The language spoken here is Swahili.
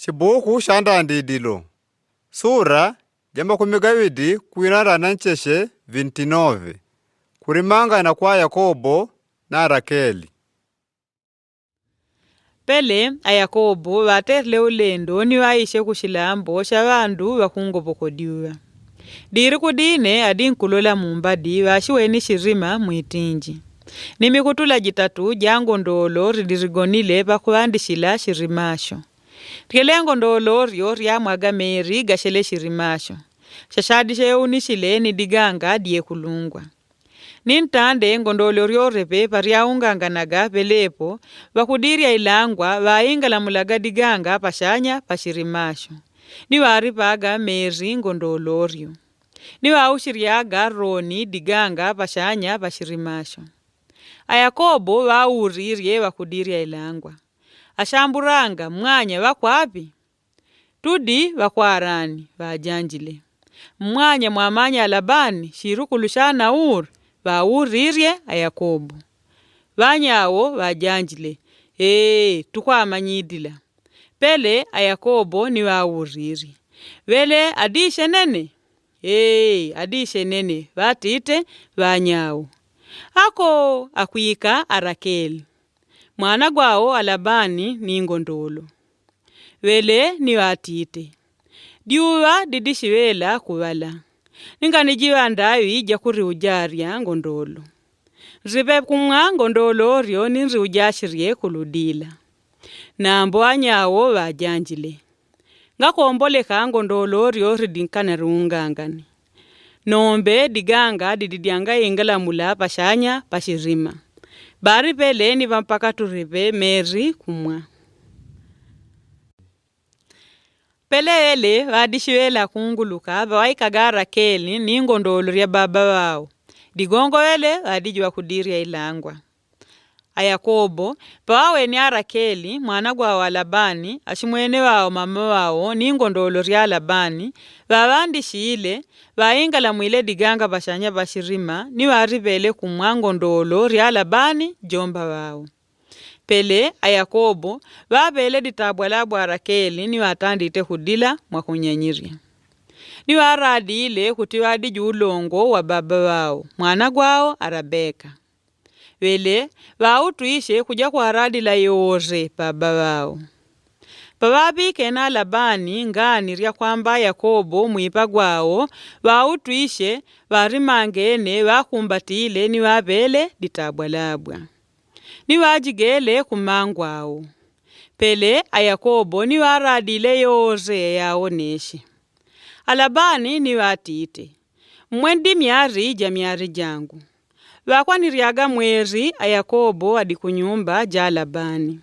Shibuku shanda ndidilo. Sura jamba kumigawidi kuinara na ncheshe 29. Kurimanga na kwa Yakobo na Rakeli. Pele a Yakobo waterle ulendo ni waishe kushilambo sha bandu bakungobokodiwa. Diri kudine adinkulola mumbadi washiweni shirima mwitinji. Nimikutula jitatu jango ndolo ridirigonile bakuandishila shirimasho. Rielengo ndolo rio riamwaga meri gashele shirimasho. Shashadishe unishile ni diganga die kulungwa. Nintande ngondolo rio repe pariaunganganaga pelepo bakudiria ilangwa waingala mulaga diganga pashanya pashirimasho. Ni waripaga meri ngondolo rio. Ni waushiriaga roni diganga pashanya pashirimasho. Ayakobo wauririe wakudiria ilangwa. Ashamburanga mwanya wakwapi? Tudi wakwarani wajanjile. Mwanya mwamanya Labani shirukulushana wauririe Ayakobo. Wanyawo wajanjile. Tukwamanyidila. Pele Ayakobo ni wauriri. Wele adishe nene? Adishe nene. Watite wanyawo. Ako akuika Arakeli. Mwana gwao Alabani ni ngondolo. Wele ni watite. Diuwa didishiwela kuwala. Ninganijiwa ndayo ija kuri ujaria ngondolo. Ribe kumwa ngondolo rio ninri ujashirie kuludila. Nambo anyawo wajanjile. Ngakomboleka ngondolo rio ridinkana rungangani. Nombe diganga dididianga ingala mula pashanya pashirima. Bari pele ni vampaka turibe meri kumwa. Pele ele wadishiwela kunguluka waikaga Rakeli ni ngondolo ria baba wao. Digongo ele wadijwa kudiria ilangwa. Ayakobo pawe ni Rakeli mwana gwa Labani ashimwene wao mama wao ni ngondolo ria Labani wawandishile waingala mwile diganga bashanya bashirima ni waribele kumwa ngondolo ria Labani jomba wao. Pele Ayakobo wabele ditabwalabwa Rakeli ni watandite hudila mwakunyanyiria. Ni waradile kutiwadi julongo wa baba wao mwana gwao Arabeka. Wele wautuishe kuja kwa radila yore baba wao. Bababi kena Labani ngani ria kwamba Yakobo mwipa gwao wautuishe warimangene wakumbatile ni wabele ditabwalabwa. Ni wajigele kumangwao. Pele Ayakobo ni waradile yore yaoneshi. Alabani ni watite. Mwendi miari jamiari jangu. Wakwa niriaga mweri Ayakobo adikunyumba ja Labani.